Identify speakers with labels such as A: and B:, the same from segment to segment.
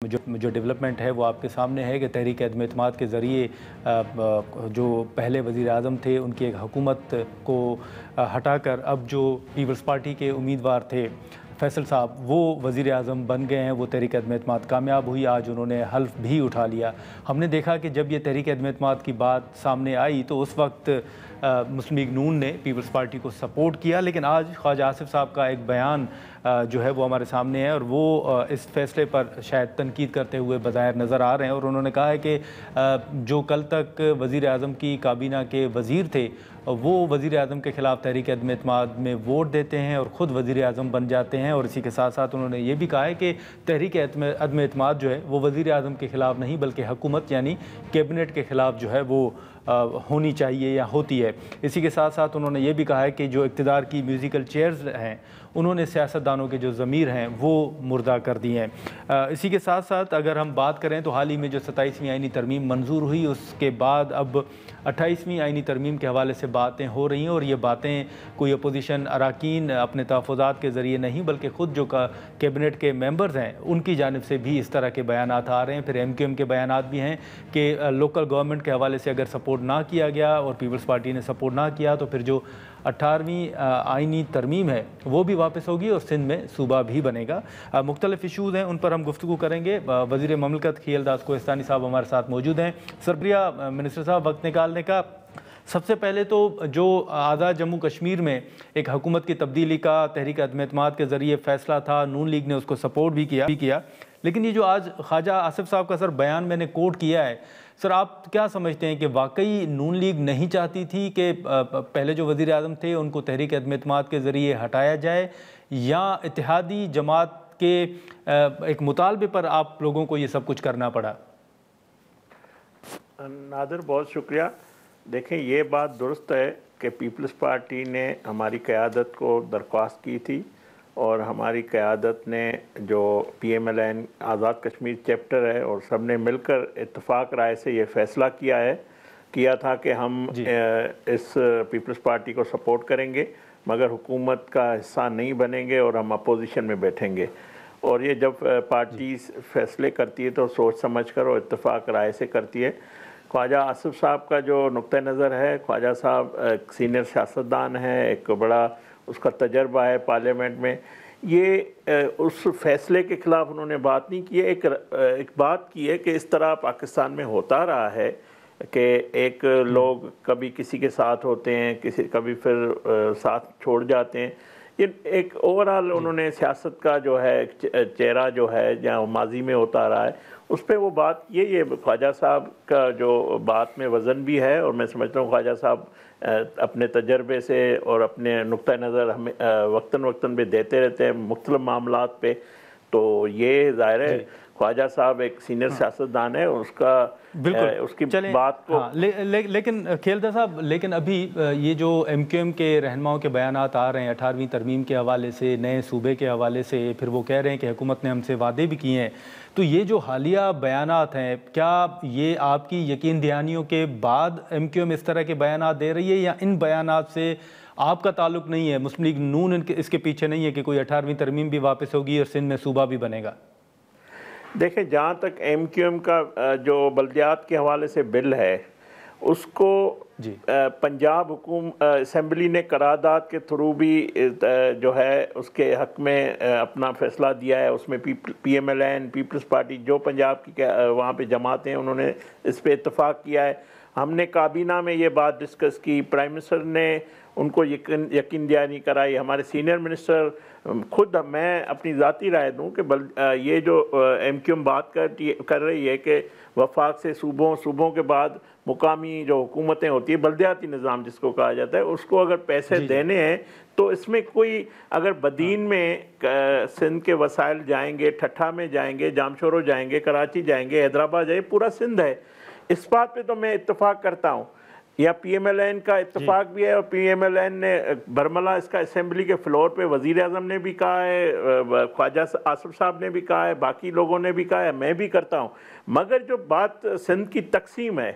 A: جو ڈیولپمنٹ ہے وہ آپ کے سامنے ہے کہ تحریک عدم اعتماد کے ذریعے جو پہلے وزیر اعظم تھے ان کی ایک حکومت کو ہٹا کر اب جو پیپلز پارٹی کے امیدوار تھے فیصل صاحب وہ وزیر اعظم بن گئے ہیں. وہ تحریک عدم اعتماد کامیاب ہوئی, آج انہوں نے حلف بھی اٹھا لیا. ہم نے دیکھا کہ جب یہ تحریک عدم اعتماد کی بات سامنے آئی تو اس وقت مسلم لیگ نون نے پیپلز پارٹی کو سپورٹ کیا, لیکن آج خواجہ آصف صاحب کا ایک بیان جو ہے وہ ہمارے سامنے ہے اور وہ اس فیصلے پر شاید تنقید کرتے ہوئے بظاہر نظر آ رہے ہیں. اور انہوں نے کہا ہے کہ جو کل تک وزیر اعظم کی کابینہ کے وزیر تھے وہ وزیر اعظم کے خلاف تحریک عدم اعتماد میں ووٹ دیتے ہیں اور خود وزیر اعظم بن جاتے ہیں. اور اسی کے ساتھ ساتھ انہوں نے یہ بھی کہا ہے کہ تحریک عدم اعتماد جو ہے وہ وزیر اعظم کے خلاف نہیں بلکہ حکومت یعنی کیبنٹ کے خلاف جو ہے وہ ہونی چاہیے یا ہوتی ہے. اسی کے ساتھ ساتھ انہوں نے یہ بھی کہا ہے کہ جو اقتدار کی میوزیکل چیئرز ہیں انہوں نے سیاستدانوں کے جو ضمیر ہیں وہ مردہ کر دی ہیں. اسی کے ساتھ ساتھ اگر ہم بات کریں تو حال ہی میں جو 27ویں آئینی ترمیم منظور ہوئی اس کے بعد اب 28ویں آئینی ترمیم کے حوالے سے باتیں ہو رہی ہیں اور یہ باتیں کوئی اپوزیشن اراکین اپنے تحفظات کے ذریعے نہیں بلکہ خود جو کیبنٹ کے ممبرز ہیں ان کی جانب سے بھی اس طرح کے بیانات آ رہے ہیں. پھر ایم کیو ایم کے بیانات بھی ہیں کہ لوکل گورنمنٹ کے حوالے سے اگر سپورٹ نہ کیا گیا اور پیپلز پارٹی نے سپورٹ نہ کیا تو پھر جو 18ویں آئینی ترمیم ہے وہ بھی واپس ہوگی اور سندھ میں صوبہ بھی بنے گا. مختلف ایشوز ہیں ان پر ہم گفتگو کریں گے. وزیر مملکت خیلداس کوہستانی صاحب ہمارے ساتھ موجود ہیں. شکریہ منسٹر صاحب وقت نکالنے کا. سب سے پہلے تو جو آزاد جموں کشمیر میں ایک حکومت کی تبدیلی کا تحریک عدم اعتماد کے ذریعے فیصلہ تھا, نون لیگ نے اس کو سپورٹ بھی کیا, لیکن یہ جو آج خواجہ آصف صاحب کا بیان میں نے کوٹ کیا ہے آپ کیا سمجھتے ہیں کہ واقعی نون لیگ نہیں چاہتی تھی کہ پہلے جو وزیر اعظم تھے ان کو تحریک عدم اعتماد کے ذریعے ہٹایا جائے یا اتحادی جماعت کے ایک مطالبے پر آپ لوگوں کو یہ سب کچھ کرنا پڑا؟
B: نادر بہت شکریہ. دیکھیں یہ بات درست ہے کہ پیپلز پارٹی نے ہماری قیادت کو درخواست کی تھی اور ہماری قیادت نے جو پی M L N Azad Kashmir chapter ہے اور سب نے مل کر اتفاق رائے سے یہ فیصلہ کیا تھا کہ ہم اس پیپلز پارٹی کو سپورٹ کریں گے مگر حکومت کا حصہ نہیں بنیں گے اور ہم اپوزیشن میں بیٹھیں گے. اور یہ جب پارٹی فیصلے کرتی ہے تو سوچ سمجھ کر اور اتفاق رائے سے کرتی ہے. خواجہ آصف صاحب کا جو نقطہ نظر ہے, خواجہ صاحب سینئر سیاستدان ہے, ایک بڑا اس کا تجربہ ہے پارلیمنٹ میں, یہ اس فیصلے کے خلاف انہوں نے بات نہیں کی ہے. ایک بات کی ہے کہ اس طرح پاکستان میں ہوتا رہا ہے کہ ایک لوگ کبھی کسی کے ساتھ ہوتے ہیں, کبھی پھر ساتھ چھوڑ جاتے ہیں. یہ ایک اوورال انہوں نے سیاست کا جو ہے چہرہ جو ہے جہاں ماضی میں ہوتا رہا ہے اس پہ وہ بات یہ خواجہ صاحب کا جو بات میں وزن بھی ہے اور میں سمجھتا ہوں خواجہ صاحب اپنے تجربے سے اور اپنے نقطہ نظر ہمیں وقتاً بھی دیتے رہتے ہیں مختلف معاملات پہ. تو یہ ظاہر ہے خواجہ صاحب ایک سینئر سیاستدان ہے, اس کی بات کو
A: لیکن خیلداس صاحب لیکن ابھی یہ جو ایم کیو ایم کے رہنماؤں کے بیانات آ رہے ہیں 18ویں ترمیم کے حوالے سے, نئے صوبے کے حوالے سے, پھر وہ کہہ رہے ہیں کہ حکومت نے ہم سے وعدے بھی کیے ہیں, تو یہ جو حالیہ بیانات ہیں کیا یہ آپ کی یقین دہانیوں کے بعد ایم کیو ایم اس طرح کے بیانات دے رہی ہے یا ان بیانات سے آپ کا تعلق نہیں ہے؟ مسلم لیگ نون اس کے پیچھے نہیں ہے کہ کوئی 18ویں ترمیم بھی واپس ہوگی اور سندھ میں صوبہ بھی بنے گا؟
B: دیکھیں جہاں تک ایم کیو ایم کا جو بلدیات کے حوالے سے بل ہے اس کو پنجاب اسمبلی نے قرارداد کے تھرو بھی جو ہے اس کے حق میں اپنا فیصلہ دیا ہے. اس میں P M L N Peoples Party جو پنجاب کی وہاں پہ جماعتیں انہوں نے اس پہ اتفاق کیا ہے. ہم نے کابینہ میں یہ بات ڈسکس کی, پرائم منسٹر نے ان کو یقین دہانی کرائی, ہمارے سینئر منسٹر خود. میں اپنی ذاتی رائے دوں کہ یہ جو ایم کیو ایم بات کر رہی ہے کہ وفاق سے صوبوں کے بعد مقامی جو حکومتیں ہوتی ہیں بلدیاتی نظام جس کو کہا جاتا ہے اس کو اگر پیسے دینے ہیں تو اس میں کوئی اگر بدین میں سندھ کے وسائل جائیں گے, ٹھٹھا میں جائیں گے, جامشورو جائیں گے, کراچی جائیں گے, حیدرآباد جائیں گے, پورا سندھ ہے. اس بات پہ تو میں اتفاق کرتا ہوں. یا پی ایم ایل این کا اتفاق بھی ہے اور پی ایم ایل این نے برملا اس کا اسمبلی کے فلور پہ وزیر اعظم نے بھی کہا ہے, خواجہ آصف صاحب نے بھی کہا ہے, باقی لوگوں نے بھی کہا ہے, میں بھی کرتا ہوں. مگر جو بات سندھ کی تقسیم ہے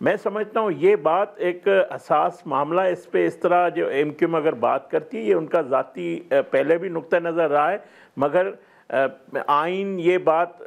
B: میں سمجھتا ہوں یہ بات ایک حساس معاملہ ہے. اس پہ اس طرح جو ایم کیو ایم اگر بات کرتی ہے یہ ان کا ذاتی پہلے بھی نقطہ نظر رہا ہے, مگر آئین یہ بات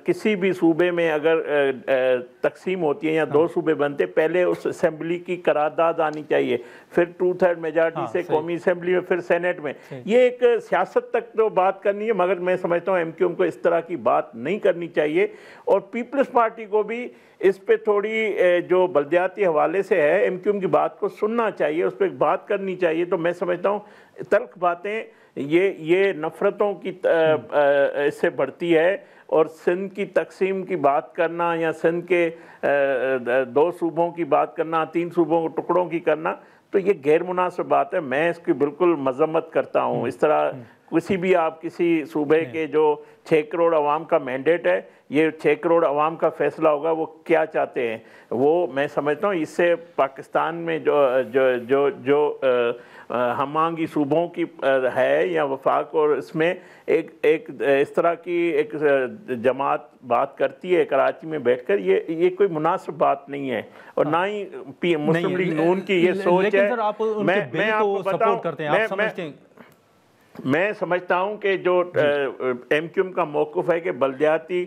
B: کسی بھی صوبے میں اگر تقسیم ہوتی ہے یا دو صوبے بنتے پہلے اس اسمبلی کی قرارداد آنی چاہیے، پھر 2/3 میجارٹی سے قومی اسمبلی میں، پھر سینٹ میں. یہ ایک سیاست تک تو بات کرنی ہے، مگر میں سمجھتا ہوں ایم کیو ایم کو اس طرح کی بات نہیں کرنی چاہیے. اور پیپلز پارٹی کو بھی اس پہ تھوڑی جو بلدیاتی حوالے سے ہے ایم کیو ایم کی بات کو سننا چاہیے، اس پہ بات کرنی چاہیے. تو میں سمجھتا ہوں تلخ باتیں یہ نفرتوں کی اس سے بڑھتی ہے. اور سندھ کی تقسیم کی بات کرنا یا سندھ کے 2 صوبوں کی بات کرنا، 3 صوبوں کو ٹکڑوں کی کرنا، تو یہ غیر مناسب بات ہے. میں اس کی بالکل مذمت کرتا ہوں. اس طرح کسی بھی آپ کسی صوبے کے جو 6 کروڑ عوام کا مینڈیٹ ہے، یہ 6 کروڑ عوام کا فیصلہ ہوگا وہ کیا چاہتے ہیں. وہ میں سمجھتا ہوں اس سے پاکستان میں جو ہم آہنگی صوبوں کی ہے یا وفاق، اور اس میں ایک اس طرح کی ایک جماعت بات کرتی ہے کراچی میں بیٹھ کر، یہ کوئی مناسب بات نہیں ہے. اور نہ ہی مسلم لیگ نون کی یہ سوچ ہے. میں آپ کو بتاؤں، میں سمجھتا ہوں کہ جو ایم کیو ایم کا موقف ہے کہ بلدیاتی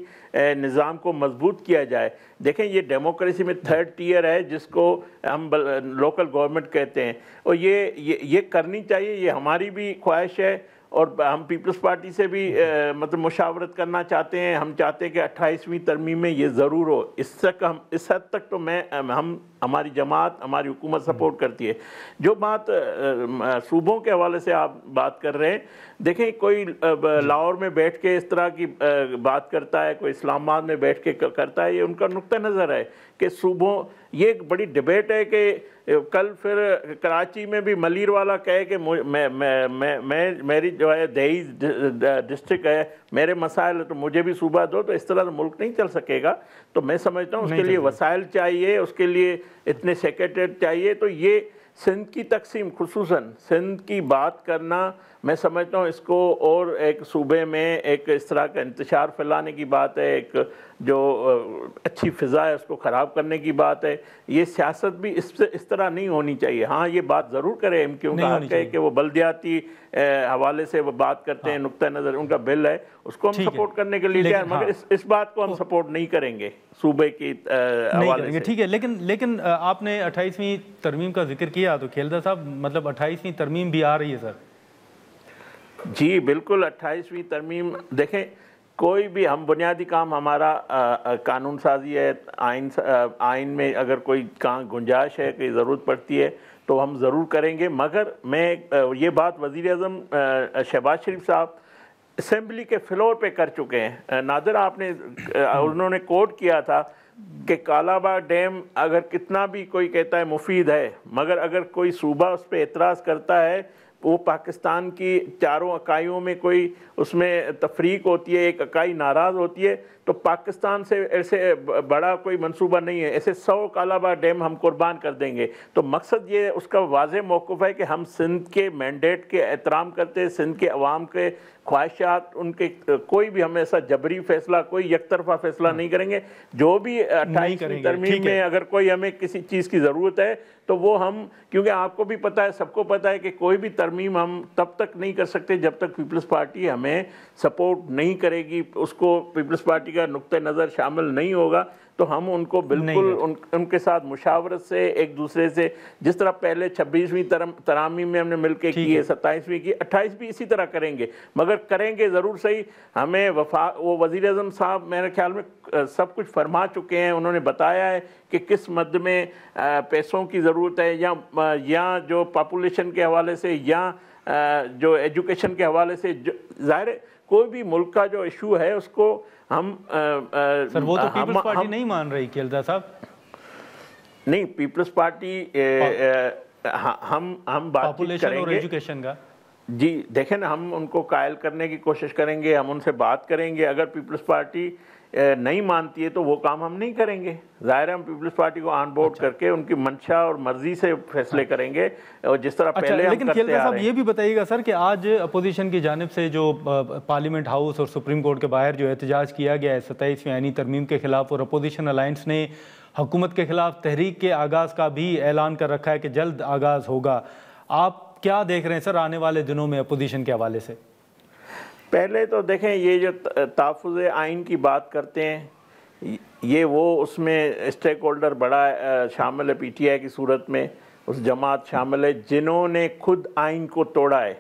B: نظام کو مضبوط کیا جائے. دیکھیں یہ ڈیموکریسی میں 3rd ٹیئر ہے جس کو ہم لوکل گورنمنٹ کہتے ہیں، اور یہ کرنی چاہیے. یہ ہماری بھی خواہش ہے، اور ہم پیپلز پارٹی سے بھی مطلب مشاورت کرنا چاہتے ہیں. ہم چاہتے ہیں کہ 28ویں ترمیم میں یہ ضرور ہو. اس حد تک تو ہماری جماعت، ہماری حکومت سپورٹ کرتی ہے. جو بات صوبوں کے حوالے سے آپ بات کر رہے ہیں، دیکھیں کوئی لاہور میں بیٹھ کے اس طرح کی بات کرتا ہے، کوئی اسلام آباد میں بیٹھ کے کرتا ہے. یہ ان کا نقطہ نظر ہے کہ صوبوں، یہ ایک بڑی ڈیبیٹ ہے کہ کل پھر کراچی میں بھی ملیر والا کہے کہ میری جو ہے دیہی ڈسٹرکٹ ہے، میرے مسائل تو مجھے بھی صوبہ دو. تو اس طرح تو ملک نہیں چل سکے گا. تو میں سمجھتا ہوں اس کے لیے وسائل چاہیے، اس کے لیے اتنے سیکریٹریٹ چاہیے. تو یہ سندھ کی تقسیم، خصوصاً سندھ کی بات کرنا، میں سمجھتا ہوں اس کو اور ایک صوبے میں ایک اس طرح کا انتشار پھیلانے کی بات ہے، ایک جو اچھی فضا ہے اس کو خراب کرنے کی بات ہے. یہ سیاست بھی اس طرح نہیں ہونی چاہیے. ہاں یہ بات ضرور کرے ایم کیو کا حق ہے کہ وہ بلدیاتی حوالے سے وہ بات کرتے ہیں، نقطہ نظر ان کا بل ہے، اس کو ہم سپورٹ کرنے کے لیے تیار، مگر اس بات کو ہم سپورٹ نہیں کریں گے صوبے کی حوالے سے.
A: ٹھیک ہے، لیکن آپ نے 28ویں ترمیم کا ذکر کیا، تو کھیلدہ صاحب مطلب 28ویں ترمیم بھی آ رہی ہے سر؟
B: جی بالکل. 28ویں ترمیم، دیکھیں کوئی بھی ہم بنیادی کام ہمارا قانون سازی ہے. آئین میں اگر کوئی گنجائش ہے کہ ضرورت پڑتی ہے تو ہم ضرور کریں گے. مگر میں یہ بات وزیر اعظم شہباز شریف صاحب اسمبلی کے فلور پہ کر چکے ہیں. نادر آپ نے انہوں نے کوٹ کیا تھا کہ کالا باغ ڈیم اگر کتنا بھی کوئی کہتا ہے مفید ہے، مگر اگر کوئی صوبہ اس پہ اعتراض کرتا ہے، وہ پاکستان کی چاروں اکائیوں میں کوئی اس میں تفریق ہوتی ہے، ایک اکائی ناراض ہوتی ہے، تو پاکستان سے ایسے بڑا کوئی منصوبہ نہیں ہے. ایسے 100 کالا باغ ڈیم ہم قربان کر دیں گے. تو مقصد یہ اس کا واضح موقف ہے کہ ہم سندھ کے مینڈیٹ کے احترام کرتے ہیں، سندھ کے عوام کے خواہشات، ان کے کوئی بھی ہم ایسا جبری فیصلہ، کوئی یک طرفہ فیصلہ نہیں کریں گے. جو بھی 28ویں ترمیم میں اگر کوئی ہمیں کسی چیز کی ضرورت ہے تو وہ ہم، کیونکہ آپ کو بھی پتہ ہے، سب کو پتہ ہے کہ کوئی بھی ترمیم ہم تب تک نہیں کر سکتے جب تک پیپلز پارٹی ہمیں سپورٹ نہیں کرے گی، اس کو پیپلز پارٹی کا نقطہ نظر شامل نہیں ہوگا. تو ہم ان کو بالکل ان کے ساتھ مشاورت سے، ایک دوسرے سے، جس طرح پہلے 26ویں ترامیم میں ہم نے مل کے کی ہے، 27ویں کی، 28 بھی اسی طرح کریں گے. مگر کریں گے ضرور صحیح. ہمیں وہ وزیر اعظم صاحب میرے خیال میں سب کچھ فرما چکے ہیں. انہوں نے بتایا ہے کہ کس مد میں پیسوں کی ضرورت ہے، یا جو پاپولیشن کے حوالے سے، یا جو ایجوکیشن کے حوالے سے. ظاہر ہے کوئی بھی ملک کا جو ایشو ہے اس کو ہم
A: سر، وہ تو پیپلز پارٹی نہیں مان رہی کھیلدہ صاحب.
B: نہیں، پیپلز پارٹی ہم بات کریں
A: اور ایجوکیشن کا.
B: جی دیکھیں نا، ہم ان کو قائل کرنے کی کوشش کریں گے، ہم ان سے بات کریں گے. اگر پیپلز پارٹی نہیں مانتی ہے تو وہ کام ہم نہیں کریں گے. ظاہر ہے ہم پیپلز پارٹی کو آن بورڈ کر کے ان کی منشا اور مرضی سے فیصلے کریں گے، اور جس طرح پہلے ہم کرتے آ رہے ہیں.
A: لیکن کھیلدہ صاحب یہ بھی بتائیے گا سر کہ آج اپوزیشن کی جانب سے جو پارلیمنٹ ہاؤس اور سپریم کورٹ کے باہر جو احتجاج کیا گیا ہے 27ویں آئینی ترمیم کے خلاف، اور اپوزیشن الائنس نے حکومت کے خلاف تحریک کے آغاز کا بھی اعلان کر رکھا ہے کہ جلد آغاز ہوگا، آپ کیا دیکھ رہے ہیں سر آنے والے دنوں میں اپوزیشن کے حوالے سے؟
B: پہلے تو دیکھیں یہ جو تحفظ آئین کی بات کرتے ہیں یہ وہ اس میں اسٹیک ہولڈر بڑا شامل ہے پی ٹی آئی کی صورت میں، اس جماعت شامل ہے جنہوں نے خود آئین کو توڑا ہے۔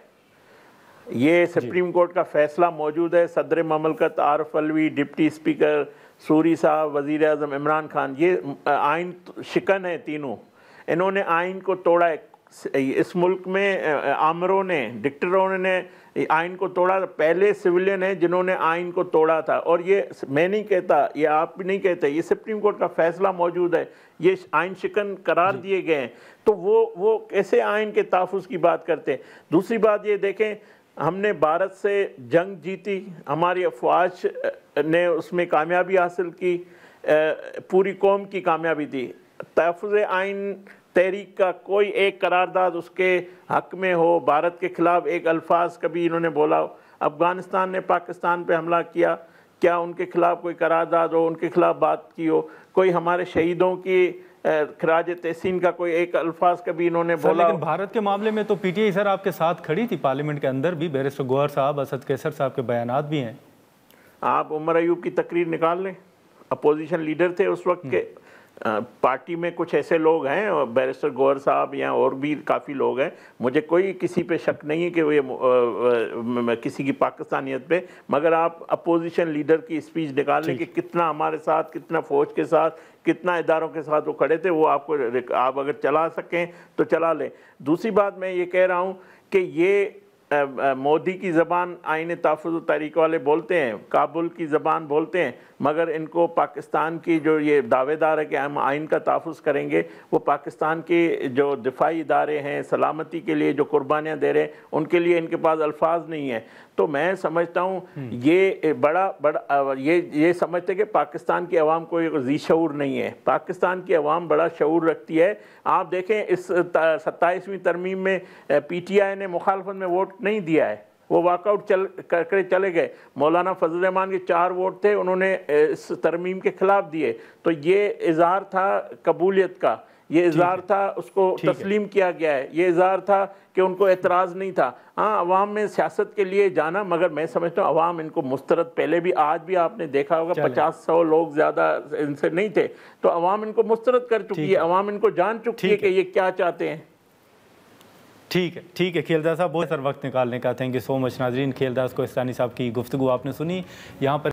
B: یہ سپریم کورٹ کا فیصلہ موجود ہے، صدر مملکت Arif Alvi, deputy speaker sorry صاحب، وزیر اعظم عمران خان، یہ آئین شکن ہے تینوں، انہوں نے آئین کو توڑا ہے۔ اس ملک میں آمروں نے، ڈکٹروں نے آئین کو توڑا، پہلے سویلین ہیں جنہوں نے آئین کو توڑا تھا، اور یہ میں نہیں کہتا، یہ آپ بھی نہیں کہتے، یہ سپریم کورٹ کا فیصلہ موجود ہے، یہ آئین شکن قرار دیے گئے ہیں، تو وہ کیسے آئین کے تحفظ کی بات کرتے ہیں؟ دوسری بات یہ دیکھیں، ہم نے بھارت سے جنگ جیتی، ہماری افواج نے اس میں کامیابی حاصل کی، پوری قوم کی کامیابی تھی۔ تحفظ آئین تحریک کا کوئی ایک قرارداد اس کے حق میں ہو، بھارت کے خلاف ایک الفاظ کبھی انہوں نے بولا ہو؟ افغانستان نے پاکستان پہ حملہ کیا، کیا ان کے خلاف کوئی قرارداد ہو، ان کے خلاف بات کی ہو؟ کوئی ہمارے شہیدوں کی خراج تحسین کا کوئی ایک الفاظ کبھی انہوں نے بولا؟
A: لیکن بھارت کے معاملے میں تو پی ٹی آئی سر آپ کے ساتھ کھڑی تھی پارلیمنٹ کے اندر بھی، بیرسٹر گوہر صاحب، اسد کیسر صاحب کے بیانات بھی ہیں۔
B: آپ عمر ایوب کی تقریر نکال لیں، اپوزیشن لیڈر تھے اس وقت کے، پارٹی میں کچھ ایسے لوگ ہیں، بیرسٹر گوہر صاحب یا اور بھی کافی لوگ ہیں، مجھے کوئی کسی پہ شک نہیں ہے کہ وہ کسی کی پاکستانیت پہ، مگر آپ اپوزیشن لیڈر کی اسپیچ نکال لیں کہ کتنا ہمارے ساتھ، کتنا فوج کے ساتھ، کتنا اداروں کے ساتھ وہ کھڑے تھے، وہ آپ اگر چلا سکیں تو چلا لیں۔ دوسری بات میں یہ کہہ رہا ہوں کہ یہ مودی کی زبان آئین تحفظ و تحریک والے بولتے ہیں، کابل کی زبان بولتے ہیں، مگر ان کو پاکستان کی جو یہ دعوے دار ہے کہ ہم آئین کا تحفظ کریں گے، وہ پاکستان کے جو دفاعی ادارے ہیں، سلامتی کے لیے جو قربانیاں دے رہے ہیں، ان کے لیے ان کے پاس الفاظ نہیں ہیں۔ تو میں سمجھتا ہوں یہ یہ سمجھتے کہ پاکستان کی عوام کو ذی شعور نہیں ہے، پاکستان کی عوام بڑا شعور رکھتی ہے۔ آپ دیکھیں اس 27ویں ترمیم میں پی ٹی آئی نے مخالفت میں ووٹ نہیں دیا ہے، وہ واک آؤٹ کر کے چلے گئے۔ مولانا فضل الرحمان کے 4 ووٹ تھے، انہوں نے اس ترمیم کے خلاف دیے، تو یہ اظہار تھا قبولیت کا، یہ اظہار تھا، اس کو تسلیم کیا گیا ہے، یہ اظہار تھا کہ ان کو اعتراض نہیں تھا۔ ہاں عوام میں سیاست کے لیے جانا، مگر میں سمجھتا ہوں عوام ان کو مسترد، پہلے بھی آج بھی آپ نے دیکھا ہوگا 50-100 لوگ زیادہ ان سے نہیں تھے، تو عوام ان کو مسترد کر چکی ہے، عوام ان کو جان چکی ہے کہ یہ کیا چاہتے ہیں۔
A: ٹھیک ہے کھیلدار صاحب، بہت سر وقت نکالنے کا، تھینک یو سو مچ۔ ناظرین، کھیلدار کوہستانی صاحب کی گفتگو آپ نے سنی، یہاں پر